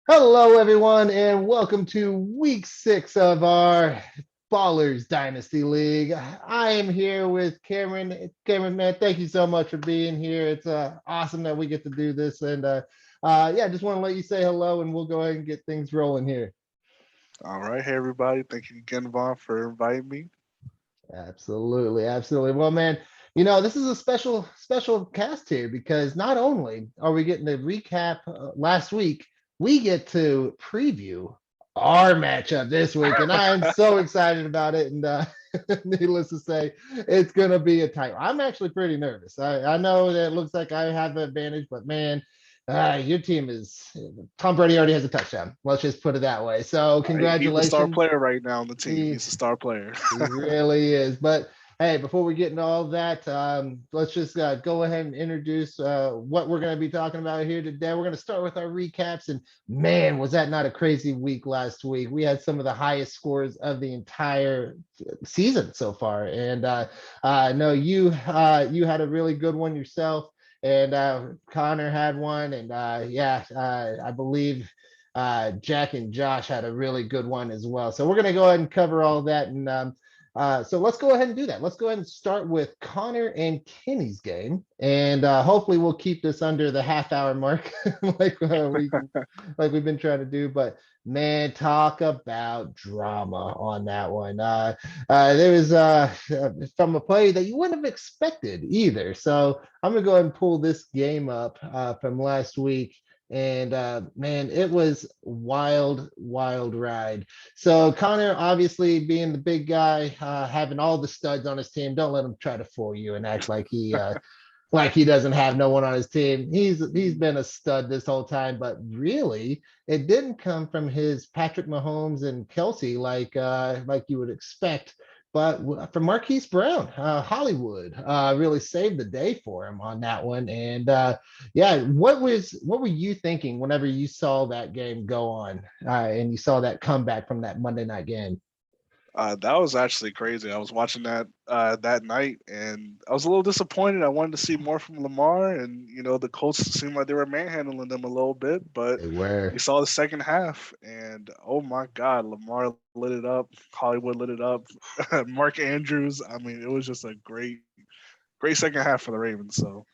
Hello, everyone, and welcome to week 6 of our Ballers Dynasty League. I am here with Cameron. Cameron, man, thank you so much for being here. It's awesome that we get to do this. And yeah, just want to let you say hello, and we'll go ahead and get things rolling here. All right, hey everybody. Thank you again, Vaughn, for inviting me. Absolutely, absolutely. Well, man, this is a special cast here because not only are we getting to recap last week, we get to preview our matchup this week, and I am so excited about it. And needless to say, it's gonna be a tight. I'm actually pretty nervous. I know that it looks like I have the advantage, but man. Your team is Tom Brady already has a touchdown. Let's just put it that way. So, He's the star congratulations. player right now on the team. He He's the star player. he really is. But hey, before we get into all of that, let's just go ahead and introduce what we're going to be talking about here today. We're going to start with our recaps. And man, was that not a crazy week last week? We had some of the highest scores of the entire season so far. And I know you had a really good one yourself. And Connor had one. And yeah, I believe Jack and Josh had a really good one as well. So we're going to go ahead and cover all that. And so let's go ahead and do that. Let's go ahead and start with Connor and Kenny's game, and hopefully we'll keep this under the half-hour mark, like like we've been trying to do. But man, talk about drama on that one. There was from a play that you wouldn't have expected either. So I'm gonna go ahead and pull this game up from last week. And man, it was wild ride. So Connor, obviously being the big guy, having all the studs on his team, don't let him try to fool you and act like he doesn't have no one on his team. He's been a stud this whole time, but really, it didn't come from his Patrick Mahomes and Kelsey like you would expect. But from Marquise Brown, Hollywood really saved the day for him on that one. And yeah, what were you thinking whenever you saw that game go on and you saw that comeback from that Monday night game? That was actually crazy. I was watching that that night, and I was a little disappointed. I wanted to see more from Lamar, and the Colts seemed like they were manhandling them a little bit. But They we were. saw the second half, and oh my God, Lamar lit it up. Hollywood lit it up. Mark Andrews. I mean, it was just a great second half for the Ravens. So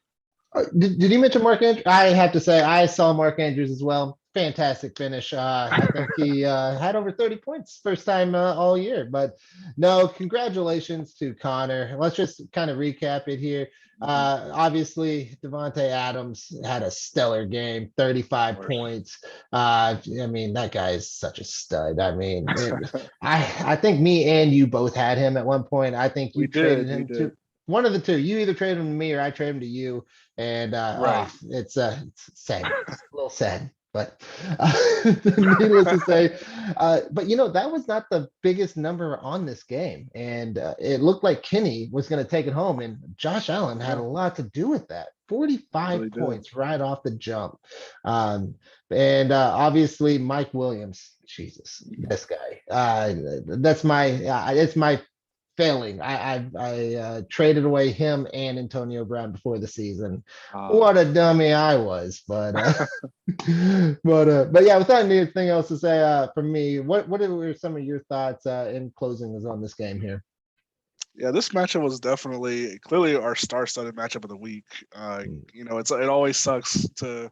Did you mention Mark Andrews? I have to say, I saw Mark Andrews as well. Fantastic finish. I think he had over 30 points first time all year. But no, congratulations to Connor. Let's just kind of recap it here. mhm, Obviously, Devonte Adams had a stellar game, of 35 course, points. I mean, that guy is such a stud. I mean, I think me and you both had him at one point. I think we you traded did, we him to did. one of the two. You either traded him to me or I traded him to you, and Right. it's sad, it's a little sad, but needless to say, but that was not the biggest number on this game, and it looked like Kenny was going to take it home, and Josh Allen had a Yeah, lot to do with that. 45 really did. points right off the jump. um, and obviously Mike Williams, Jesus, this guy, that's my it's my failing. I traded away him and Antonio Brown before the season. Uh, What a dummy I was, but but yeah, without anything else to say from me, what were some of your thoughts in closing us on this game here? yeah, this matchup was definitely clearly our star-studded matchup of the week. It always sucks to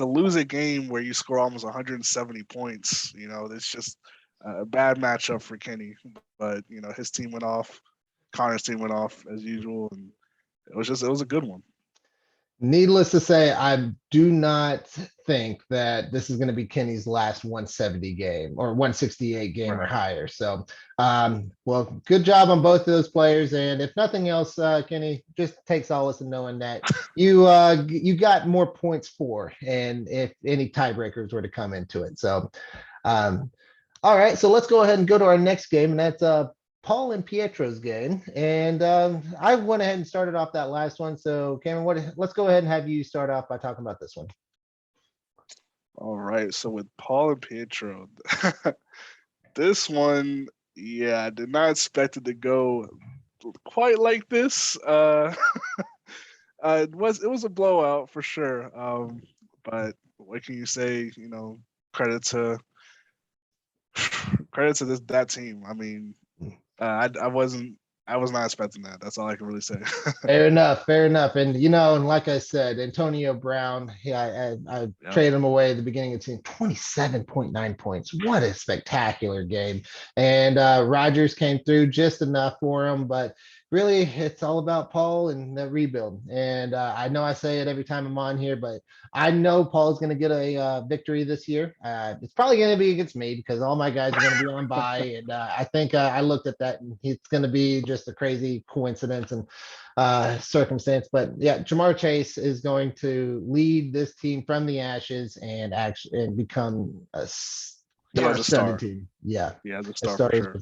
lose a game where you score almost 170 points. It's just a bad matchup for Kenny. But his team went off, Connor's team went off as usual, and it was a good one. Needless to say, I do not think that this is going to be Kenny's last 170 game or 168 game or Right. higher. So, well, good job on both of those players. And if nothing else, Kenny, just take solace in knowing that you got more points for, and if any tiebreakers were to come into it. So, um, all right, so let's go ahead and go to our next game, and that's Paul and Pietro's game. And I went ahead and started off that last one. So Cameron, let's go ahead and have you start off by talking about this one. All right. So with Paul and Pietro, this one, yeah, I did not expect it to go quite like this. It was a blowout for sure. But what can you say? credit to credit to that team. I mean, I was not expecting that. That's all I can really say. Fair enough, fair enough. And and like I said, Antonio Brown, yeah, I Yeah. traded him away at the beginning of the season, 27.9 points. What a spectacular game. And Rodgers came through just enough for him, but really it's all about Paul and the rebuild. And I know I say it every time I'm on here, but I know Paul's going to get a victory this year. It's probably going to be against me because all my guys are going to be on bye. And I think I looked at that and it's going to be just a crazy coincidence and circumstance. But yeah, Jamar Chase is going to lead this team from the ashes and actually and become a star-studded team. Yeah, Yeah, the a star star. for sure.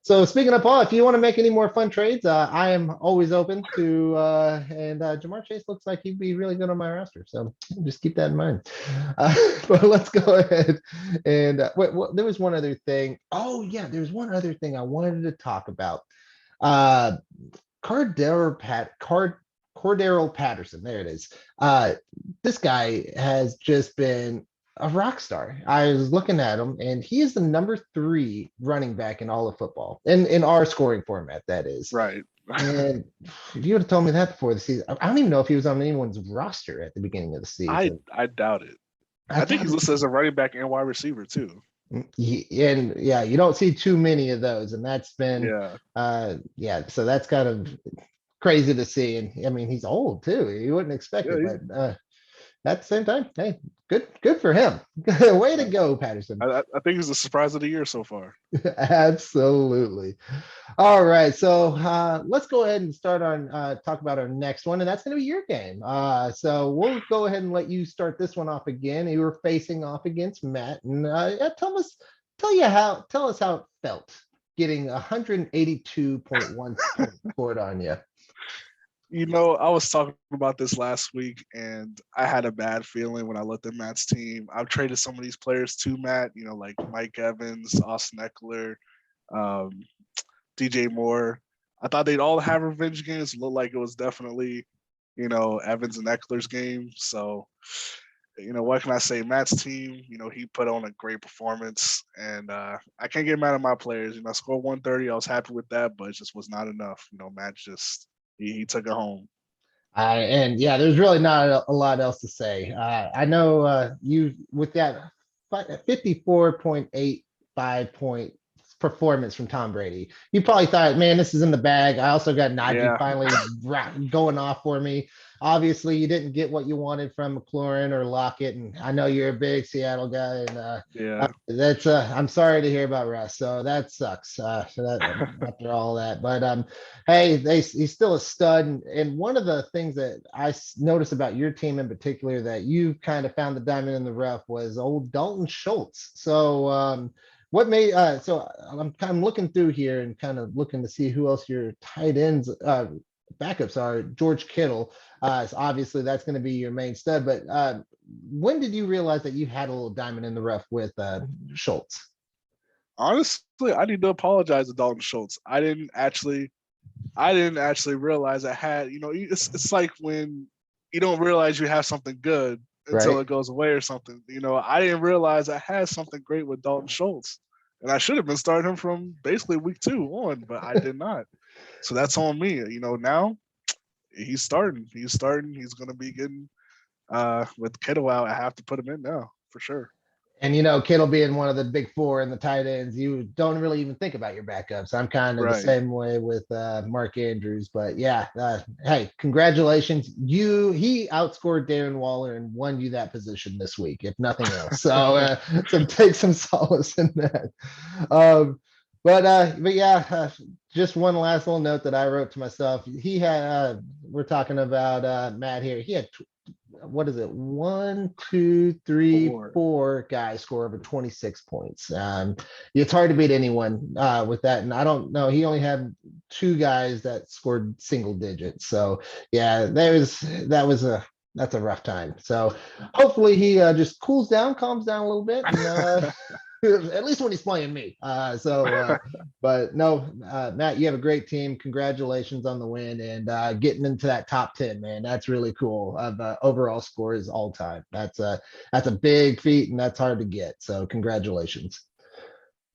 So speaking of Paul, if you want to make any more fun trades, I am always open to. And Jamar Chase looks like he'd be really good on my roster, so just keep that in mind. But let's go ahead and wait. There was one other thing. Oh yeah, there's one other thing I wanted to talk about. Uh, Cordero Patterson. There it is. This guy has just been a rock star. I was looking at him, and he is the number 3 running back in all of football, in our scoring format. That is Right. And if you would have told me that before the season, I don't even know if he was on anyone's roster at the beginning of the season. I doubt it. I think he's listed as a running back and wide receiver too. And yeah, you don't see too many of those, and that's been so that's kind of crazy to see. And I mean, he's old too. You wouldn't expect it, but at the same time, hey, good for him. Way to go, Patterson. I think he's the surprise of the year so far. Absolutely. All right, so let's go ahead and start on talk about our next one, and that's going to be your game. So we'll go ahead and let you start this one off again. You were facing off against Matt, and tell us how it felt getting 182.1 points scored on you. I was talking about this last week, and I had a bad feeling when I looked at Matt's team. I've traded some of these players to Matt, like Mike Evans, Austin Eckler, DJ Moore. I thought they'd all have revenge games. It looked like it was definitely, Evans and Eckler's game. So, what can I say? Matt's team, he put on a great performance, and I can't get mad at my players. I scored 130. I was happy with that, but it just was not enough. Matt just he took it home. And yeah, there's really not a lot else to say. I know you with that 54.85 point performance from Tom Brady. You probably thought, man, this is in the bag. I also got Najee finally going off for me. Obviously, you didn't get what you wanted from McLaurin or Lockett, and I know you're a big Seattle guy, and that's I'm sorry to hear about Russ. So that sucks. So that after all that, but hey, he's still a stud. And one of the things that I noticed about your team in particular that you kind of found the diamond in the rough was old Dalton Schultz. So what made so I'm kind of looking through here and kind of looking to see who else your tight ends backups are. George Kittle, so obviously that's going to be your main stud, but when did you realize that you had a little diamond in the rough with Schultz? Honestly, I need to apologize to Dalton Schultz. I didn't actually realize I had, it's like when you don't realize you have something good until it goes away or something. I didn't realize I had something great with Dalton Schultz, and I should have been starting him from basically week 2 on, but I did not. So that's on me. Now he's starting. He's going to be getting with Kittle out. I have to put him in now for sure. And Kittle being one of the big 4 in the tight ends, you don't really even think about your backups. I'm kind of the same way with Mark Andrews, but yeah, hey, congratulations! He outscored Darren Waller and won you that position this week, if nothing else. So take some solace in that. But yeah, just one last little note that I wrote to myself. He had we're talking about Matt here. He had what is it? 1, 2, 3, 4 guys score over 26 points. It's hard to beat anyone with that. And I don't know. He only had 2 guys that scored single digits. So yeah, that's a rough time. So hopefully he just calms down a little bit. And, at least when he's playing me. But no, Matt, you have a great team. Congratulations on the win and getting into that top 10, man. That's really cool. Of overall scores all time. That's a big feat and that's hard to get. So congratulations.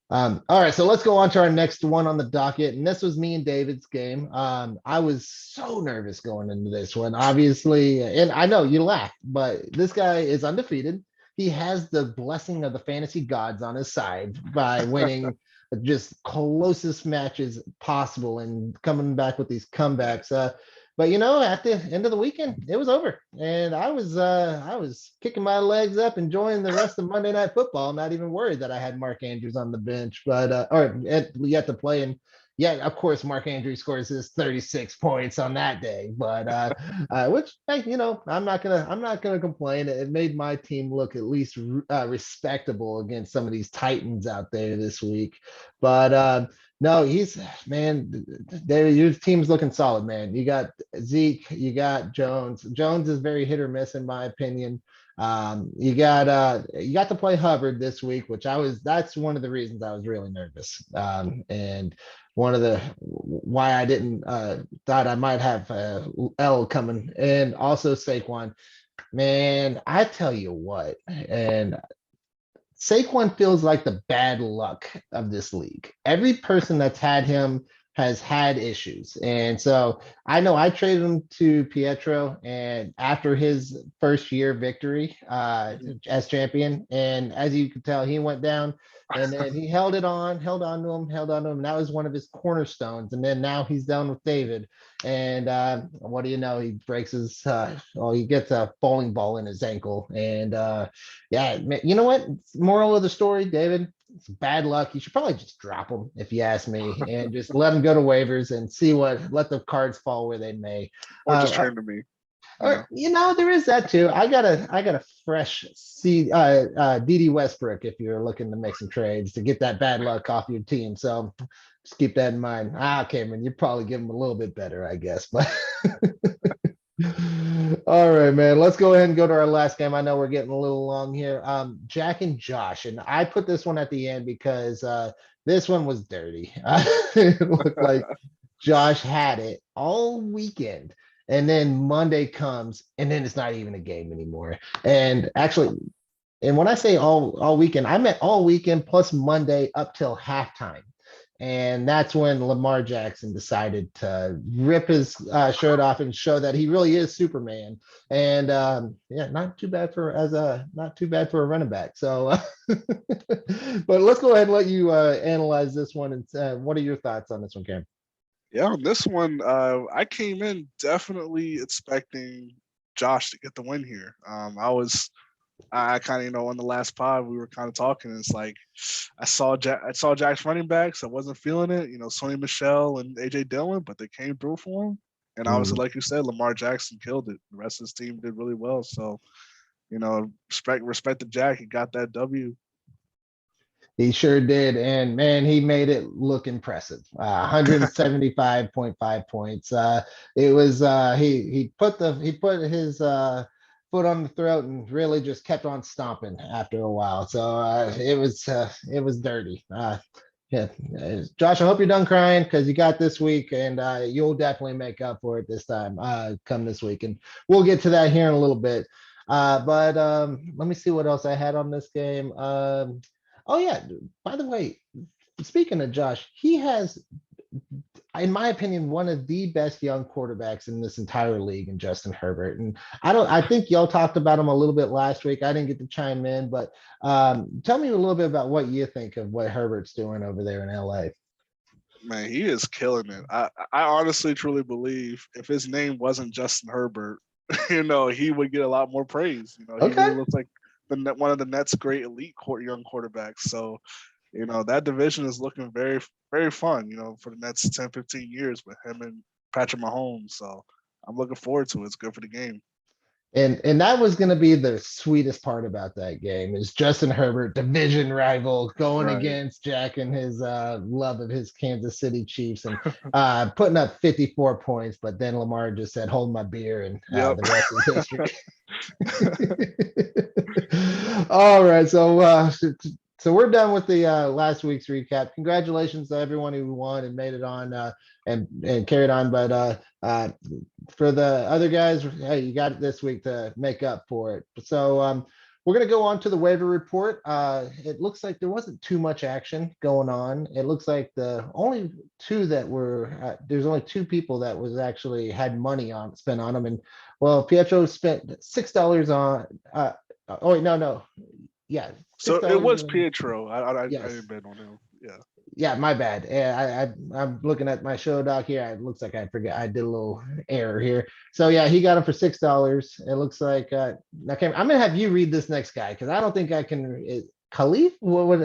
All right, so let's go on to our next one on the docket. And this was me and David's game. I was so nervous going into this one, obviously. And I know you laughed, but this guy is undefeated. He has the blessing of the fantasy gods on his side by winning just closest matches possible and coming back with these comebacks. But at the end of the weekend, it was over, and I was kicking my legs up, enjoying the rest of Monday Night Football. Not even worried that I had Mark Andrews on the bench, but or yet to play. And yeah, of course, Mark Andrews scores his 36 points on that day. But which hey, I'm not gonna complain. It made my team look at least respectable against some of these Titans out there this week. But no, man, David, your team's looking solid, man. You got Zeke, you got Jones. Jones is very hit or miss in my opinion. You got to play Hubbard this week, that's one of the reasons I was really nervous. And one of the why I didn't thought I might have L coming, and also Saquon. Man, I tell you what, and Saquon feels like the bad luck of this league. Every person that's had him has had issues. And so I know I traded him to Pietro and after his first year victory as champion. And as you can tell, he went down and then he held on to him. And that was one of his cornerstones. And then now he's down with David. And what do you know? He breaks his, he gets a bowling ball in his ankle. And yeah, you know what? Moral of the story, David, it's bad luck. You should probably just drop him, if you ask me, and just let him go to waivers and let the cards fall where they may. Or just turn to me. Or there is that too. I got a fresh DD Westbrook if you're looking to make some trades to get that bad luck off your team. So just keep that in mind. Cameron, you probably give him a little bit better, I guess. But all right, man. Let's go ahead and go to our last game. I know we're getting a little long here. Jack and Josh, and I put this one at the end because this one was dirty. It looked like Josh had it all weekend, and then Monday comes, and then it's not even a game anymore. And actually, and when I say all weekend, I meant all weekend plus Monday up till halftime. And that's when Lamar Jackson decided to rip his shirt off and show that he really is Superman. And yeah, not too bad for a running back. So, but let's go ahead and let you analyze this one. And what are your thoughts on this one, Cam? Yeah, on this one, I came in definitely expecting Josh to get the win here. I kind of, on the last pod, we were kind of talking. It's like I saw Jack's running backs. I wasn't feeling it. Sonny Michel and AJ Dillon, but they came through for him. And obviously, like you said, Lamar Jackson killed it. The rest of his team did really well. So, respect to Jack. He got that W. He sure did, and man, he made it look impressive. 175.5 points. It was he put his foot on the throat and really just kept on stomping after a while. So it was dirty. Yeah, Josh, I hope you're done crying because you got this week, and you'll definitely make up for it this time. Come this week, and we'll get to that here in a little bit. But let me see what else I had on this game. Oh yeah, by the way, speaking of Josh, he has, in my opinion, one of the best young quarterbacks in this entire league in Justin Herbert. And I think y'all talked about him a little bit last week. I didn't get to chime in, but tell me a little bit about what you think of what Herbert's doing over there in LA. Man, he is killing it. I honestly truly believe if his name wasn't Justin Herbert, he would get a lot more praise. He really looks like one of the Nets' great elite young quarterbacks. So, that division is looking very, very fun, for the next 10, 15 years with him and Patrick Mahomes. So I'm looking forward to it. It's good for the game. And that was going to be the sweetest part about that game is Justin Herbert, division rival, going against Jack and his love of his Kansas City Chiefs and putting up 54 points. But then Lamar just said, hold my beer, and the rest is history. All right. So So we're done with the last week's recap. Congratulations to everyone who won and made it on and carried on. But for the other guys, hey, you got it this week to make up for it. So we're gonna go on to the waiver report. It looks like there wasn't too much action going on. It looks like the only two that were there's only two people that was actually had money on spent on them. And well, Pietro spent $6 on. Oh wait, no, yeah, six So it dollars. was Pietro. I Yes. didn't bet on him. Yeah. Yeah, my bad. Yeah, I'm looking at my show doc here. It looks like I forgot. I did a little error here. So yeah, he got him for $6. It looks like I'm gonna have you read this next guy because I don't think I can. Khalif?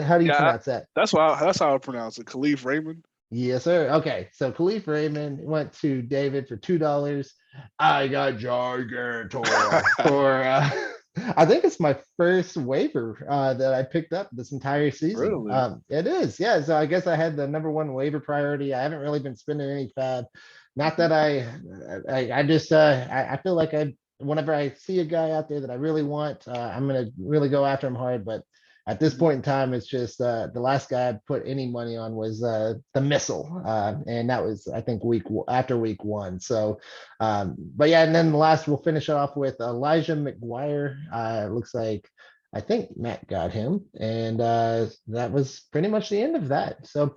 How do you Yeah, pronounce that? that's how I pronounce it. Khalif Raymond. Yes, sir. Okay, so Khalif Raymond went to David for $2. I got Gigantor for I think it's my first waiver that I picked up this entire season. Really? It is, yeah. So I guess I had the number one waiver priority. I haven't really been spending any fab. Not that I just I feel like whenever I see a guy out there that I really want, I'm gonna really go after him hard. But at this point in time, it's just the last guy I put any money on was the missile, and that was I think after week one. So, but yeah, and then the last we'll finish off with Elijah Mcguire. It looks like I think Matt got him, and that was pretty much the end of that. So,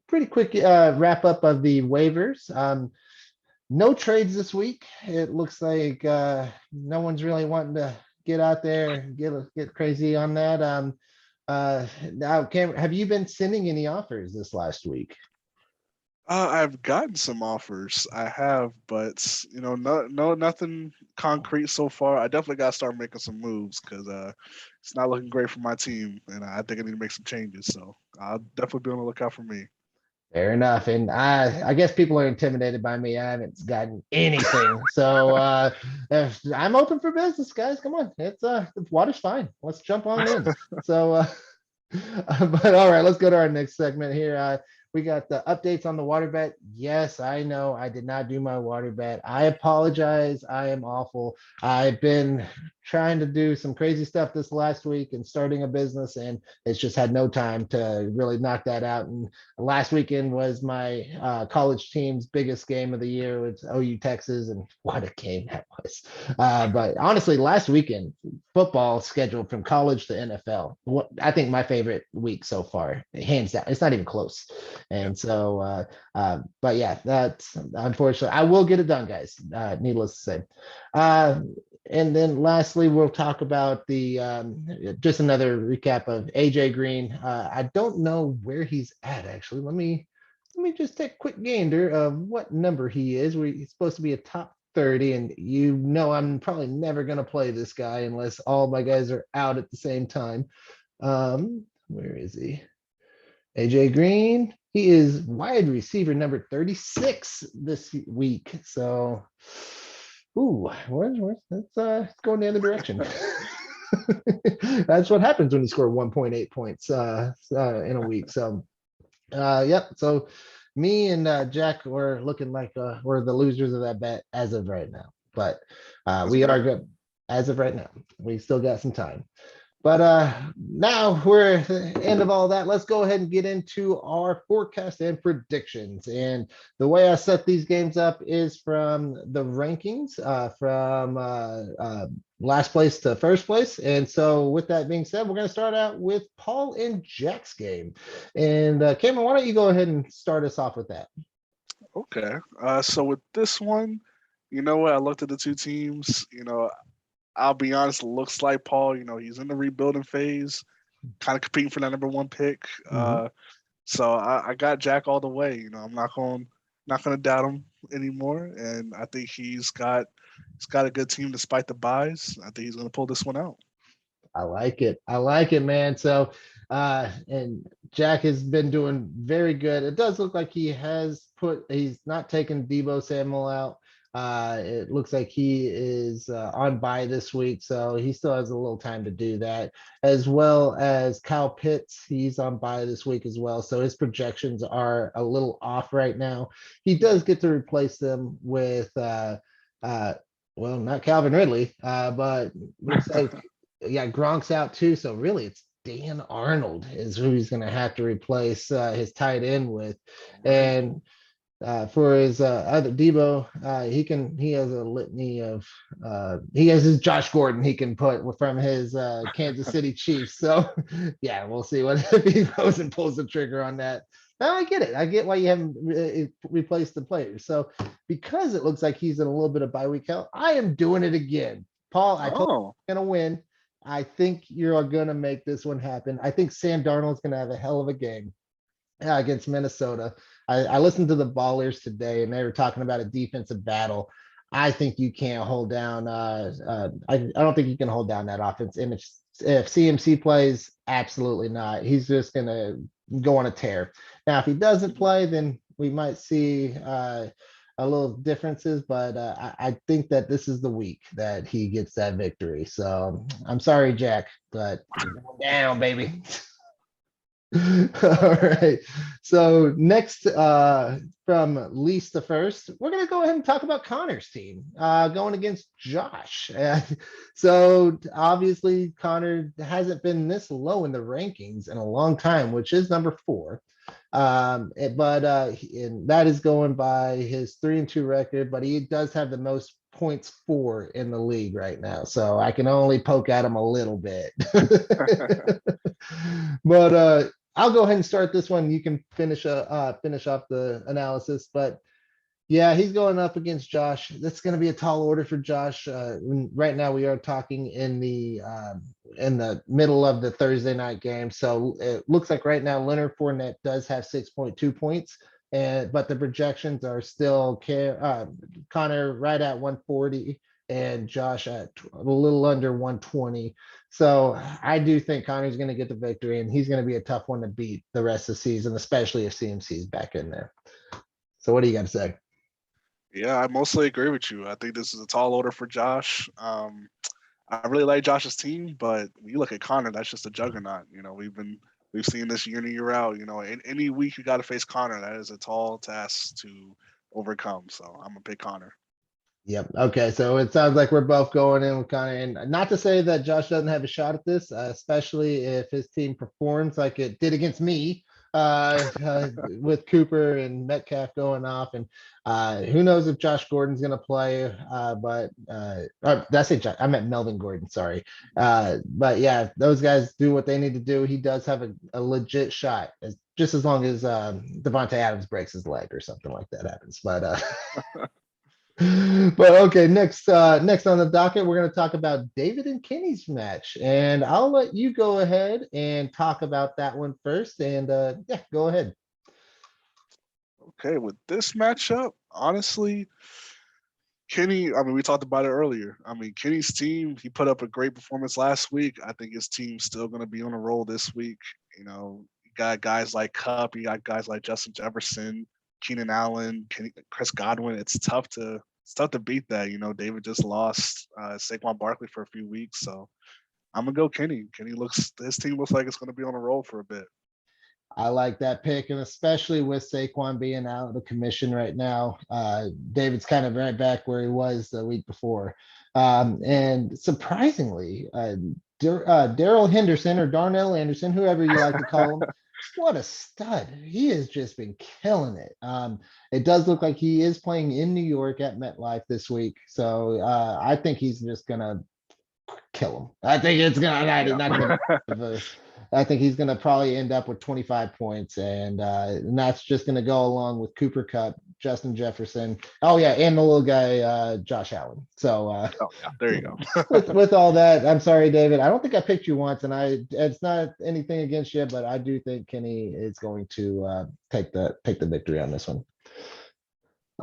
pretty quick wrap up of the waivers. No trades this week. It looks like no one's really wanting to get out there and get crazy on that. Now, Cam, have you been sending any offers this last week? I've gotten some offers. I have, but nothing concrete so far. I definitely got to start making some moves because it's not looking great for my team, and I think I need to make some changes. So I'll definitely be on the lookout for me. Fair enough. And I guess people are intimidated by me. I haven't gotten anything. So I'm open for business, guys. Come on. The water's fine. Let's jump on in. So but all right, let's go to our next segment here. We got the updates on the water bet. Yes, I know I did not do my water bet. I apologize. I am awful. I've been trying to do some crazy stuff this last week and starting a business, and it's just had no time to really knock that out. And last weekend was my college team's biggest game of the year. It's OU Texas, and what a game that was. But honestly, last weekend, football scheduled from college to NFL. I think my favorite week so far, hands down. It's not even close. And so, but yeah, that's unfortunately, I will get it done, guys. Needless to say. And then lastly, we'll talk about the just another recap of AJ Green. I don't know where he's at actually. Let me just take a quick gander of what number he is. He's supposed to be a top 30, and I'm probably never gonna play this guy unless all my guys are out at the same time. Where is he? AJ Green. He is wide receiver number 36 this week. So, it's going the other direction. That's what happens when you score 1.8 points in a week. So, yep. So, me and Jack were looking like we're the losers of that bet as of right now. But we are good as of right now. We still got some time. But now we're at the end of all that. Let's go ahead and get into our forecast and predictions. And the way I set these games up is from the rankings from last place to first place. And so with that being said, we're going to start out with Paul and Jack's game. And Cameron, why don't you go ahead and start us off with that? Okay. So with this one, you know what? I looked at the two teams. I'll be honest, looks like Paul, he's in the rebuilding phase, kind of competing for that number one pick. So I got Jack all the way. I'm not going to doubt him anymore. And I think he's got a good team despite the buys. I think he's going to pull this one out. I like it. I like it, man. So, and Jack has been doing very good. It does look like he's not taking Debo Samuel out. It looks like he is on bye this week, so he still has a little time to do that, as well as Kyle Pitts. He's on bye this week as well, so his projections are a little off right now. He does get to replace them with, well, not Calvin Ridley, but looks like, yeah, Gronk's out too. So really, it's Dan Arnold is who he's going to have to replace his tight end with. Right. And for his other Debo, he has a litany of he has his Josh Gordon he can put from his Kansas City Chiefs. So yeah, we'll see what if he goes and pulls the trigger on that. Now I get it. I get why you haven't replaced the players. So because it looks like he's in a little bit of bye week hell, I am doing it again. Paul, I told you Oh, I'm gonna win. I think you're gonna make this one happen. I think Sam Darnold's gonna have a hell of a game against Minnesota. I listened to the Ballers today, and they were talking about a defensive battle. I think you can't hold down. I don't think you can hold down that offense. And if CMC plays, absolutely not. He's just gonna go on a tear. Now, if he doesn't play, then we might see a little differences. But I think that this is the week that he gets that victory. So I'm sorry, Jack, but going down, baby. All right. So next, from least to first, we're gonna go ahead and talk about Connor's team going against Josh. So obviously Connor hasn't been this low in the rankings in a long time, which is number 4. But and that is going by his 3-2 record, but he does have the most points for in the league right now. So I can only poke at him a little bit. But I'll go ahead and start this one. You can finish off the analysis. But yeah, he's going up against Josh. That's going to be a tall order for Josh. Right now, we are talking in the middle of the Thursday night game. So it looks like right now Leonard Fournette does have 6.2 points, but the projections are still Connor right at 140 and Josh at a little under 120. So I do think Connor's going to get the victory, and he's going to be a tough one to beat the rest of the season, especially if CMC is back in there. So what do you got to say? yeah, I mostly agree with you. I think this is a tall order for Josh. I really like Josh's team, but when you look at Connor, that's just a juggernaut. We've seen this year in year out. In any week you got to face Connor. That is a tall task to overcome. So I'm gonna pick Connor. Yep. Okay. So it sounds like we're both going in with Connor, and not to say that Josh doesn't have a shot at this, especially if his team performs like it did against me, with Cooper and Metcalf going off, and who knows if Josh Gordon's going to play. But that's it. I meant Melvin Gordon. Sorry. But yeah, those guys do what they need to do. He does have a legit shot, just as long as Devonte Adams breaks his leg or something like that happens. But but okay, next on the docket, we're going to talk about David and Kenny's match, and I'll let you go ahead and talk about that one first. And yeah, go ahead. Okay, with this matchup, honestly, Kenny, I mean, we talked about it earlier. I mean, Kenny's team, he put up a great performance last week. I think his team's still going to be on a roll this week. You got guys like Cup, you got guys like Justin Jefferson, Keenan Allen, Chris Godwin. It's tough to beat that. David just lost Saquon Barkley for a few weeks, so I'm gonna go Kenny. His team looks like it's going to be on a roll for a bit. I like that pick, and especially with Saquon being out of the commission right now, David's kind of right back where he was the week before. And surprisingly, Daryl Henderson or Darnell Anderson, whoever you like to call him, what a stud. He has just been killing it. It does look like he is playing in New York at MetLife this week. So I think he's just going to kill him. I think it's going to, not even. I think he's going to probably end up with 25 points, and that's just going to go along with Cooper Kupp, Justin Jefferson. Oh yeah, and the little guy Josh Allen. So oh yeah, there you go. with all that, I'm sorry, David. I don't think I picked you once, and it's not anything against you, but I do think Kenny is going to take the victory on this one.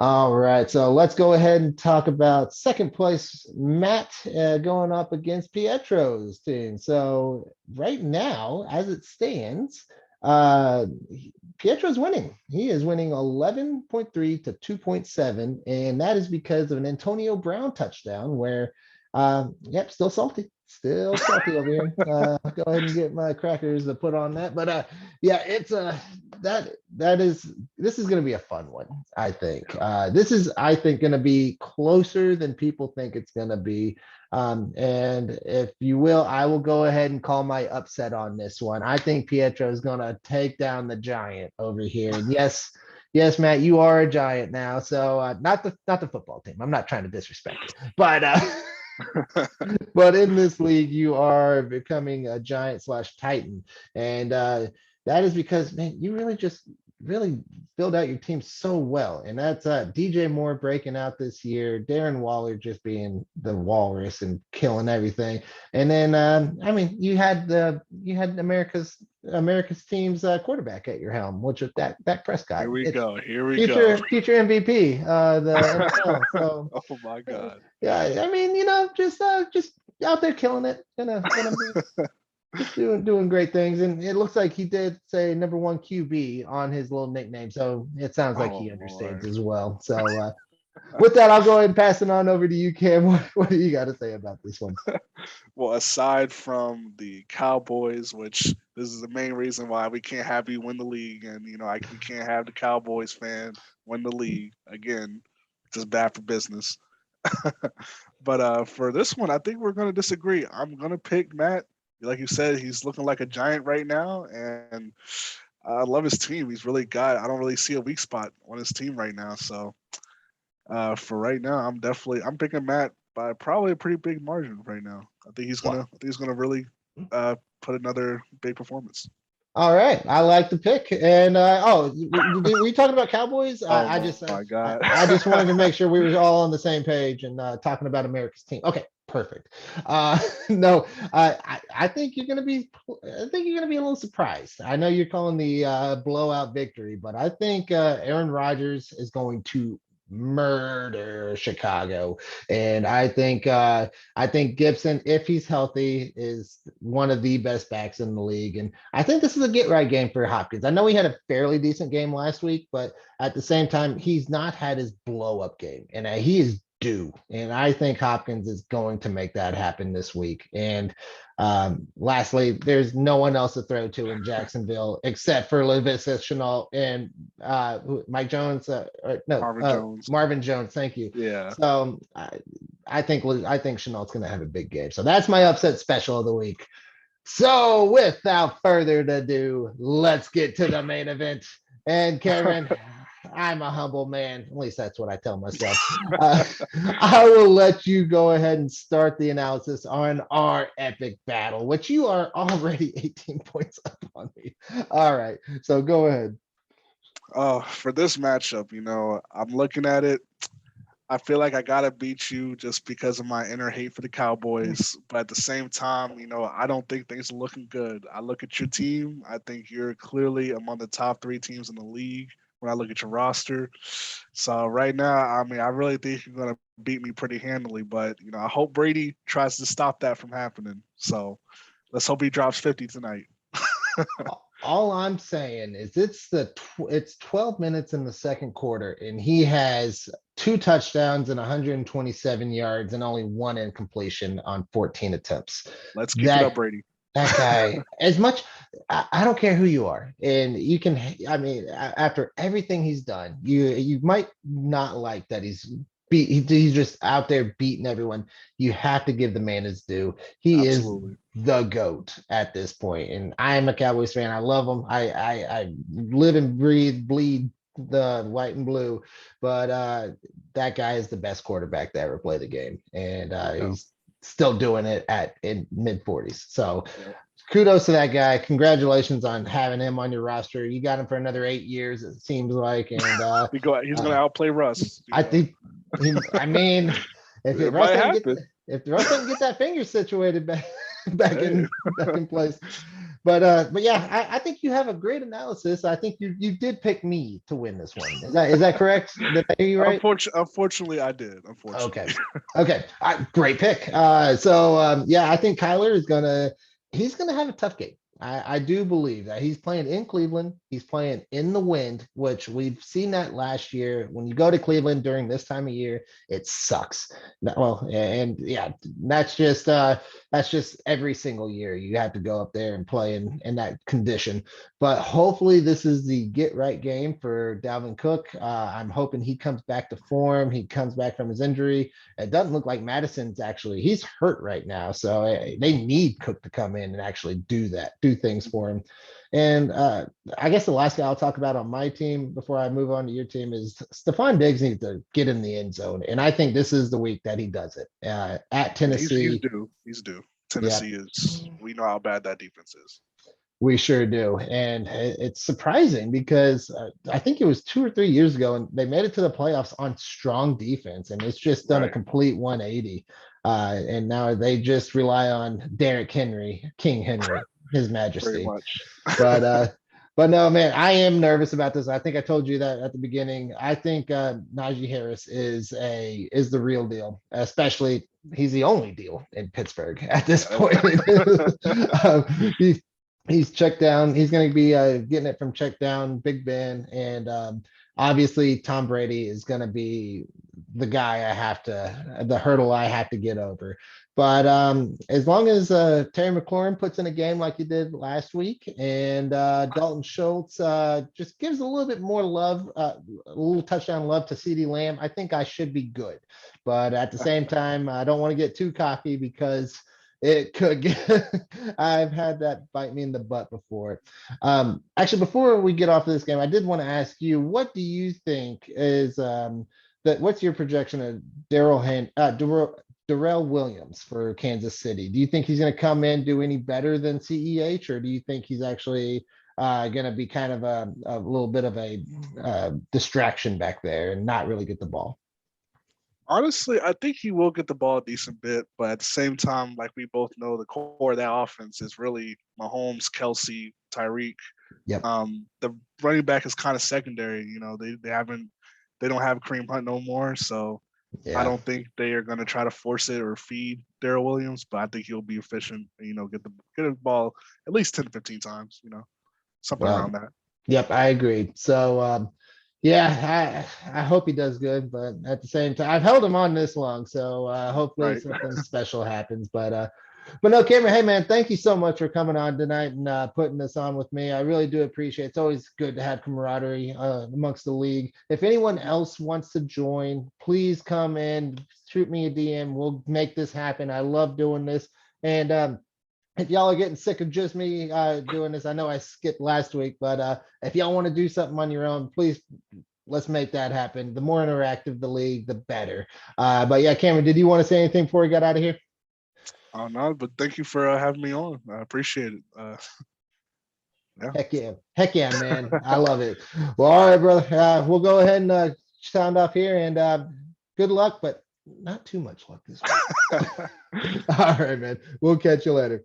All right, so let's go ahead and talk about second place Matt going up against Pietro's team. So right now, as it stands, Pietro's winning. He is winning 11.3 to 2.7, and that is because of an Antonio Brown touchdown where, yep, still salty over here. Go ahead and get my crackers to put on that. But yeah, it's this is going to be a fun one. I think this is going to be closer than people think it's going to be. And if you will, I will go ahead and call my upset on this one. I think Pietro is going to take down the Giant over here. And yes, Matt, you are a Giant now. So not the football team. I'm not trying to disrespect you, but but in this league, you are becoming a Giant / Titan, and that is because, man, you really build out your team so well. And that's DJ Moore breaking out this year, Darren Waller just being the walrus and killing everything. And then I mean, you had America's team's quarterback at your helm, which is Dak Prescott. Here we go. Future MVP, the NFL. So oh my God. Yeah, I mean, just out there killing it. Gonna be just doing great things, and it looks like he did say number 1 QB on his little nickname, so it sounds like he understands as well. So with that, I'll go ahead and pass it on over to you, Cam. What do you got to say about this one? Well, aside from the Cowboys, which this is the main reason why we can't have you win the league, and we can't have the Cowboys fan win the league again. It's just bad for business. But for this one, I think we're going to disagree. I'm going to pick Matt. Like you said, he's looking like a Giant right now, and I love his team. He's really I don't really see a weak spot on his team right now. So for right now, I'm picking Matt by probably a pretty big margin right now. I think he's gonna really put another big performance. All right, I like the pick. And were you talking about Cowboys? I just wanted to make sure we were all on the same page and talking about America's team. Okay, perfect. No, I think you're gonna be a little surprised. I know you're calling the blowout victory, but I think Aaron Rodgers is going to murder Chicago. And I think Gibson, if he's healthy, is one of the best backs in the league. And I think this is a get right game for Hopkins. I know he had a fairly decent game last week, but at the same time, he's not had his blow up game, and he is due. And I think Hopkins is going to make that happen this week. And lastly, there's no one else to throw to in Jacksonville except for Laviska Shenault and Mike Jones. Marvin Jones. Thank you. Yeah. So I think Shenault's going to have a big game. So that's my upset special of the week. So without further ado, let's get to the main event. And Cameron, I'm a humble man. At least that's what I tell myself. I will let you go ahead and start the analysis on our epic battle, which you are already 18 points up on me. All right. So go ahead. For this matchup, I'm looking at it. I feel like I got to beat you just because of my inner hate for the Cowboys. But at the same time, I don't think things are looking good. I look at your team. I think you're clearly among the top 3 teams in the league when I look at your roster. So right now, I really think you're going to beat me pretty handily. But, I hope Brady tries to stop that from happening. So let's hope he drops 50 tonight. All I'm saying is it's 12 minutes in the second quarter, and he has 2 touchdowns and 127 yards and only 1 incompletion on 14 attempts. Let's keep it up, Brady. That guy, as much, I don't care who you are. And you can, after everything he's done, you might not like that he's just out there beating everyone. You have to give the man his due. He Absolutely. is the GOAT at this point. And I am a Cowboys fan. I love him. I live and breathe, bleed the white and blue. But that guy is the best quarterback to ever play the game. And he's still doing it in mid-40s. So kudos to that guy. Congratulations on having him on your roster. You got him for another 8 years, it seems like. And he's going to outplay Russ. I think. If Russ doesn't get that finger situated back in place. But yeah, I think you have a great analysis. I think you did pick me to win this one. Is that correct? Did I hear you right? Unfortunately, I did. Unfortunately. Okay. Great pick. Yeah, I think Kyler he's gonna have a tough game. I do believe that he's playing in Cleveland. He's playing in the wind, which we've seen that last year. When you go to Cleveland during this time of year, it sucks. Well, and yeah, that's just every single year you have to go up there and play in that condition. But hopefully this is the get right game for Dalvin Cook. I'm hoping he comes back to form. He comes back from his injury. It doesn't look like Madison's he's hurt right now. So they need Cook to come in and actually do things for him. And I guess the last guy I'll talk about on my team before I move on to your team is Stephon Diggs needs to get in the end zone. And I think this is the week that he does it at Tennessee. He's due. Yeah, Tennessee we know how bad that defense is. we sure do. And it's surprising because I think it was 2 or 3 years ago and they made it to the playoffs on strong defense. And it's just done a complete 180. And now they just rely on Derrick Henry, King Henry, his Pretty majesty. much. But no, man, I am nervous about this. I think I told you that at the beginning. I think Najee Harris is the real deal, especially he's the only deal in Pittsburgh at this point. He's checked down. He's going to be getting it from check down, Big Ben, and obviously Tom Brady is going to be the guy the hurdle I have to get over. But as long as Terry McLaurin puts in a game like he did last week, and Dalton Schultz just gives a little bit more love, a little touchdown love to CeeDee Lamb, I think I should be good. But at the same time, I don't want to get too cocky because it could get I've had that bite me in the butt before. Actually, before we get off of this game, I did want to ask you, what do you think is what's your projection of Darrell Williams for Kansas City? Do you think he's going to come in, do any better than CEH, or do you think he's actually going to be kind of a little bit of a distraction back there and not really get the ball? Honestly, I think he will get the ball a decent bit, but at the same time, like we both know, the core of that offense is really Mahomes, Kelsey, Tyreek. Yep. The running back is kind of secondary. They don't have Kareem Hunt no more, so I don't think they are going to try to force it or feed Daryl Williams, but I think he'll be efficient. Get the ball at least 10 to 15 times. Something around that. Yep, I agree. So yeah, I hope he does good, but at the same time, I've held him on this long, so hopefully something special happens. But no, Cameron, hey man, thank you so much for coming on tonight and putting this on with me. I really do appreciate it. It's always good to have camaraderie amongst the league. If anyone else wants to join, please come in, shoot me a DM. We'll make this happen. I love doing this. And if y'all are getting sick of just me doing this, I know I skipped last week, but if y'all want to do something on your own, please, let's make that happen. The more interactive the league, the better. But yeah, Cameron, did you want to say anything before we got out of here? Oh, no, but thank you for having me on. I appreciate it. Yeah. Heck yeah, man. I love it. Well, all right, brother. We'll go ahead and sound off here, and good luck, but not too much luck this week. All right, man. We'll catch you later.